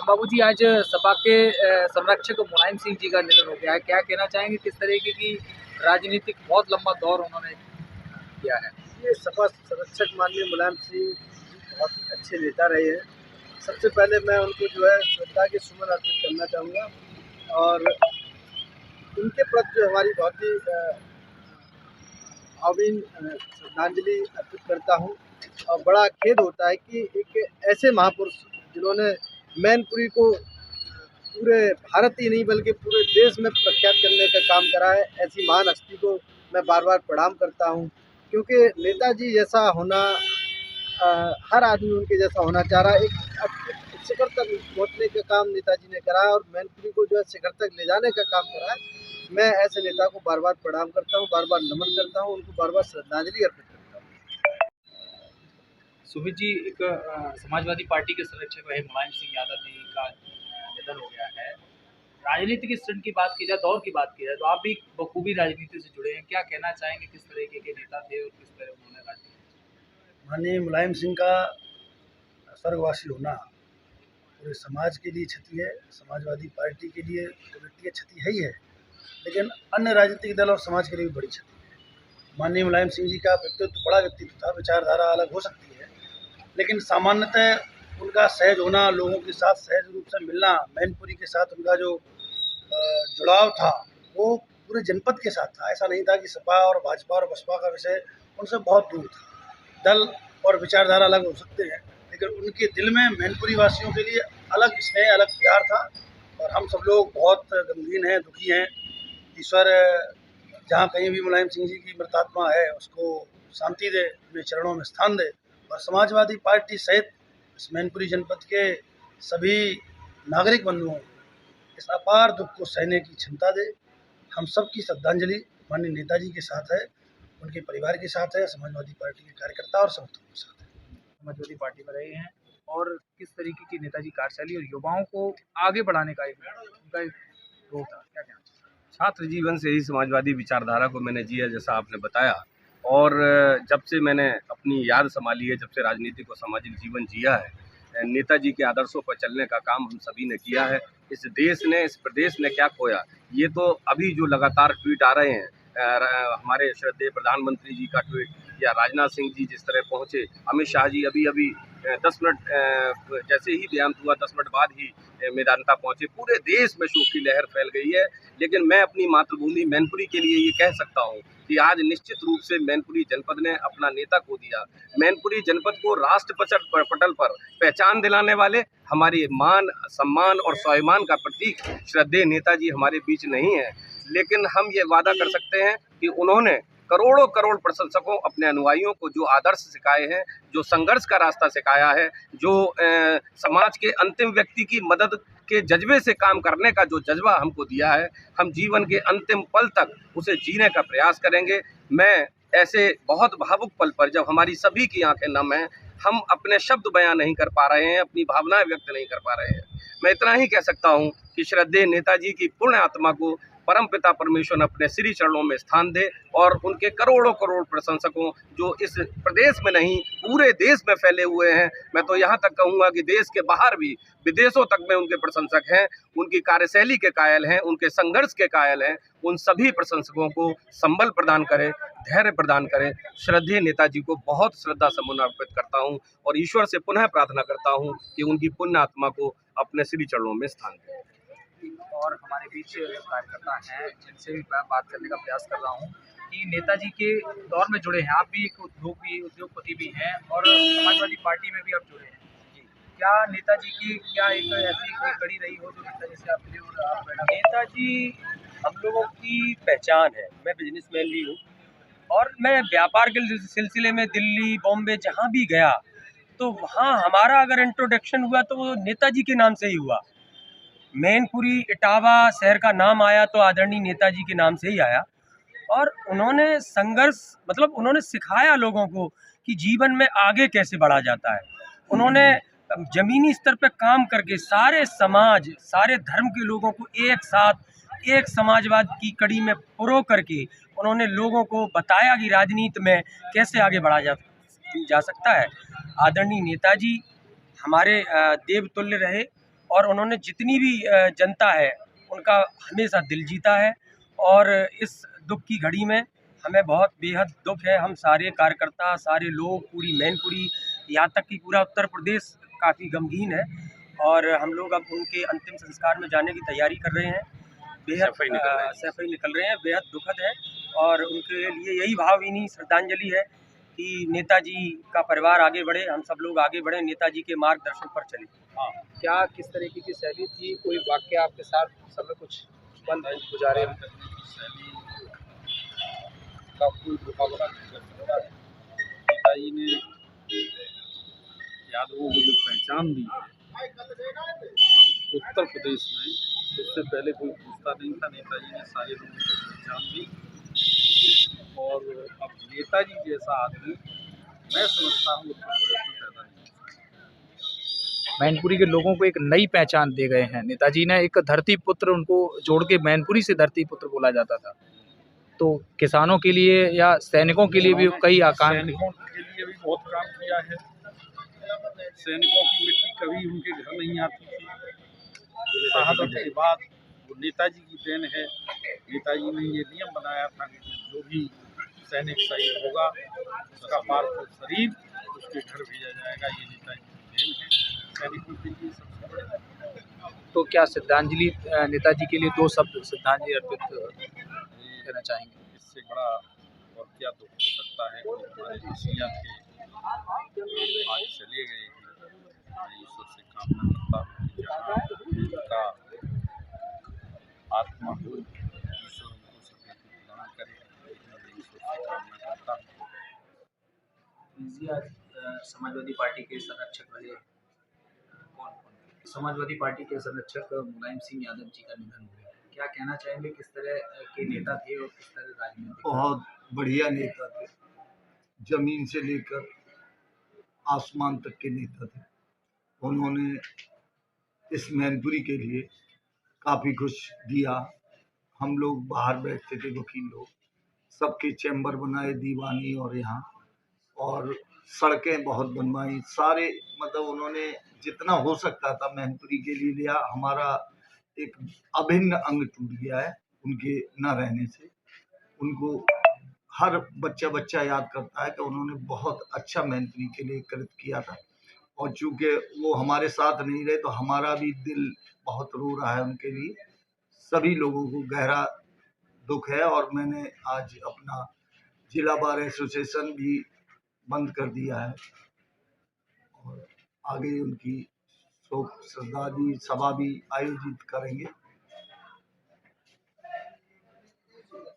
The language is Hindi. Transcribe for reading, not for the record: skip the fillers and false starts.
बाबूजी, आज सपा के संरक्षक मुलायम सिंह जी का निधन हो गया है। क्या कहना चाहेंगे, किस तरीके की राजनीतिक बहुत लंबा दौर उन्होंने किया है? ये सपा संरक्षक माननीय मुलायम सिंह जी बहुत ही अच्छे नेता रहे हैं। सबसे पहले मैं उनको जो है श्रद्धा के सुमन अर्पित करना चाहूँगा और उनके प्रति जो हमारी बहुत ही भावभीनी श्रद्धांजलि अर्पित करता हूँ। और बड़ा खेद होता है कि एक ऐसे महापुरुष जिन्होंने मैनपुरी को पूरे भारत ही नहीं बल्कि पूरे देश में प्रख्यात करने का काम करा है, ऐसी महान हस्ती को मैं बार बार प्रणाम करता हूँ। क्योंकि नेताजी जैसा होना हर आदमी उनके जैसा होना चाह रहा है। एक शिखर तक पहुँचने का काम नेताजी ने करा है और मैनपुरी को जो है शिखर तक ले जाने का काम करा है। मैं ऐसे नेता को बार बार प्रणाम करता हूँ, बार बार नमन करता हूँ, उनको बार बार श्रद्धांजलि अर्पित करता हूँ। सुमित जी, एक समाजवादी पार्टी के संरक्षक रहे मुलायम सिंह यादव जी का निधन हो गया है। राजनीतिक स्टंट की बात की जाए, दौर की बात की जाए, तो आप भी बखूबी राजनीति से जुड़े हैं। क्या कहना चाहेंगे, किस तरीके के नेता थे और किस तरह उन्होंने राजनीति? माननीय मुलायम सिंह का स्वर्गवासी होना पूरे समाज के लिए क्षति है, समाजवादी पार्टी के लिए तो व्यक्तिगत क्षति है ही है, लेकिन अन्य राजनीतिक दल और समाज के लिए भी बड़ी क्षति है। माननीय मुलायम सिंह जी का व्यक्तित्व बड़ा व्यक्तित्व था, विचारधारा अलग हो सकती है, लेकिन सामान्यतः उनका सहज होना, लोगों के साथ सहज रूप से मिलना, मैनपुरी के साथ उनका जो जुड़ाव था वो पूरे जनपद के साथ था। ऐसा नहीं था कि सपा और भाजपा और बसपा का विषय उनसे बहुत दूर था। दल और विचारधारा अलग हो सकते हैं, लेकिन उनके दिल में मैनपुरी वासियों के लिए अलग स्नेह, अलग प्यार था। और हम सब लोग बहुत गमगीन हैं, दुखी हैं। ईश्वर जहाँ कहीं भी मुलायम सिंह जी की मृतात्मा है उसको शांति दे, अपने चरणों में स्थान दे। और समाजवादी पार्टी सहित इस मैनपुरी जनपद के सभी नागरिक बंधुओं इस अपार दुख को सहने की क्षमता दे। हम सब की श्रद्धांजलि माननीय नेताजी के साथ है, उनके परिवार के साथ है, समाजवादी पार्टी के कार्यकर्ता और समर्थकों के साथ है। समाजवादी पार्टी में रहे हैं और किस तरीके की नेताजी कार्यशैली और युवाओं को आगे बढ़ाने का उनका एक रोल था, क्या कहना? छात्र जीवन से ही समाजवादी विचारधारा को मैंने जिया, जैसा आपने बताया। और जब से मैंने अपनी याद संभाली है, जब से राजनीति को सामाजिक जीवन जिया है, नेताजी के आदर्शों पर चलने का काम हम सभी ने किया है। इस देश ने, इस प्रदेश ने क्या खोया, ये तो अभी जो लगातार ट्वीट आ रहे हैं, हमारे श्रद्धेय प्रधानमंत्री जी का ट्वीट या राजनाथ सिंह जी जिस तरह पहुंचे, अमित शाह जी अभी 10 मिनट जैसे ही देहांत हुआ 10 मिनट बाद ही मेदांता पहुंचे। पूरे देश में शोक की लहर फैल गई है। लेकिन मैं अपनी मातृभूमि मैनपुरी के लिए ये कह सकता हूँ कि आज निश्चित रूप से मैनपुरी जनपद ने अपना नेता खो दिया। मैनपुरी जनपद को राष्ट्र पटल पर पहचान दिलाने वाले, हमारे मान, सम्मान और स्वाभिमान का प्रतीक श्रद्धेय नेताजी हमारे बीच नहीं है। लेकिन हम ये वादा कर सकते हैं कि उन्होंने करोड़ों करोड़ प्रशंसकों, अपने अनुयायियों को जो आदर्श सिखाए हैं, जो संघर्ष का रास्ता सिखाया है, जो समाज के अंतिम व्यक्ति की मदद के जज्बे से काम करने का जो जज्बा हमको दिया है, हम जीवन के अंतिम पल तक उसे जीने का प्रयास करेंगे। मैं ऐसे बहुत भावुक पल पर, जब हमारी सभी की आंखें नम हैं, हम अपने शब्द बयां नहीं कर पा रहे हैं, अपनी भावनाएं व्यक्त नहीं कर पा रहे हैं, मैं इतना ही कह सकता हूं कि श्रद्धेय नेताजी की पुण्य आत्मा को परमपिता परमेश्वर अपने श्री चरणों में स्थान दे और उनके करोड़ों करोड़ प्रशंसकों जो इस प्रदेश में नहीं पूरे देश में फैले हुए हैं, मैं तो यहाँ तक कहूँगा कि देश के बाहर भी, विदेशों तक में उनके प्रशंसक हैं, उनकी कार्यशैली के कायल हैं, उनके संघर्ष के कायल हैं, उन सभी प्रशंसकों को संबल प्रदान करें, धैर्य प्रदान करें। श्रद्धेय नेताजी को बहुत श्रद्धा सुमन अर्पित करता हूँ और ईश्वर से पुनः प्रार्थना करता हूँ कि उनकी पुण्य आत्मा को अपने श्री चरणों में स्थान दें। और हमारे बीच कार्यकर्ता हैं जिनसे भी मैं बात करने का प्रयास कर रहा हूं कि नेताजी के दौर में जुड़े हैं। आप भी एक उद्योगपति भी हैं और समाजवादी पार्टी में भी आप जुड़े हैं जी। क्या नेताजी की क्या एक ऐसी कोई कड़ी रही हो जो नेताजी से आप मिले और आप? नेताजी हम लोगों की पहचान है। मैं बिजनेसमैन भी हूँ और मैं व्यापार के सिलसिले में दिल्ली, बॉम्बे जहाँ भी गया तो वहाँ हमारा अगर इंट्रोडक्शन हुआ तो वो नेताजी के नाम से ही हुआ। मैनपुरी, इटावा शहर का नाम आया तो आदरणीय नेताजी के नाम से ही आया। और उन्होंने संघर्ष, मतलब उन्होंने सिखाया लोगों को कि जीवन में आगे कैसे बढ़ा जाता है। उन्होंने ज़मीनी स्तर पर काम करके सारे समाज, सारे धर्म के लोगों को एक साथ एक समाजवाद की कड़ी में पुरो करके उन्होंने लोगों को बताया कि राजनीति में कैसे आगे बढ़ा जा सकता है। आदरणीय नेताजी हमारे देवतुल्य रहे और उन्होंने जितनी भी जनता है उनका हमेशा दिल जीता है। और इस दुख की घड़ी में हमें बहुत बेहद दुख है। हम सारे कार्यकर्ता, सारे लोग, पूरी मैनपुरी, यहाँ तक कि पूरा उत्तर प्रदेश काफ़ी गमगीन है। और हम लोग अब उनके अंतिम संस्कार में जाने की तैयारी कर रहे हैं। बेहद सफाई निकल रहे हैं, बेहद दुखद है। और उनके लिए यही भावभीनी श्रद्धांजलि है कि नेताजी का परिवार आगे बढ़े, हम सब लोग आगे बढ़े, नेताजी के मार्गदर्शन पर चले। हाँ, क्या किस तरीके की शैली थी, कोई वाक्य आपके साथ समय कुछ बंद गुजारे? का कोई मुकाबला नहीं कर सकता है। नेताजी ने यादवों को जो पहचान दी है उत्तर प्रदेश में, उससे पहले कोई पूछता नहीं था। नेताजी ने सारे लोगों को पहचान दी और अब नेताजी जैसा आदमी मैं समझता हूँ उत्तर प्रदेश में पैदा नहीं हो सकता। मैनपुरी के लोगों को एक नई पहचान दे गए हैं नेताजी ने। एक धरती पुत्र, उनको जोड़ के मैनपुरी से धरती पुत्र बोला जाता था। तो किसानों के लिए या सैनिकों के लिए भी कई आकांक्षा, सैनिकों के लिए भी बहुत काम किया है। सैनिकों की मिट्टी कभी उनके घर नहीं आती थी। शहादत के बाद वो नेताजी की देन है। नेताजी ने ये नियम बनाया था कि जो भी सैनिक शहीद होगा उसका पार्थिव शरीर उसके घर भेजा जाएगा। ये नेताजी की देन है सैनिकों के लिए सबसे बड़ा। तो क्या श्रद्धांजलि, नेताजी के लिए दो शब्द श्रद्धांजलि अर्पित करना चाहेंगे? इससे बड़ा और क्या दुख हो सकता है कि हमारे मसीहा थे आज चले गए हैं। मैं ईश्वर से कामना करता हूँ कि जहाँ उनका आत्मा हो ईश्वर उनको सदगति प्रदान करे। मैं ईश्वर से कामना करता हूँ। समाजवादी पार्टी के संरक्षक रहे कौन? समाजवादी पार्टी के संरक्षक मुलायम सिंह यादव जी का निधन हो गया। क्या कहना चाहेंगे, किस तरह के नेता थे और किस तरह राजनीति? बहुत बढ़िया नेता थे, जमीन से लेकर आसमान तक के नेता थे। उन्होंने इस मैनपुरी के लिए काफ़ी कुछ दिया। हम लोग बाहर बैठते थे, वकील लोग, सबके चैम्बर बनाए दीवानी और यहाँ, और सड़कें बहुत बनवाई। सारे मतलब उन्होंने जितना हो सकता था मैनपुरी के लिए लिया। हमारा एक अभिन्न अंग टूट गया है उनके न रहने से। उनको हर बच्चा याद करता है कि उन्होंने बहुत अच्छा मैनपुरी के लिए कृत किया था। और चूँकि वो हमारे साथ नहीं रहे तो हमारा भी दिल बहुत रो रहा है उनके लिए। सभी लोगों को गहरा दुख है। और मैंने आज अपना जिला बार एसोसिएशन भी बंद कर दिया है और आगे उनकी शोक श्रद्धांजलि सभा भी आयोजित करेंगे।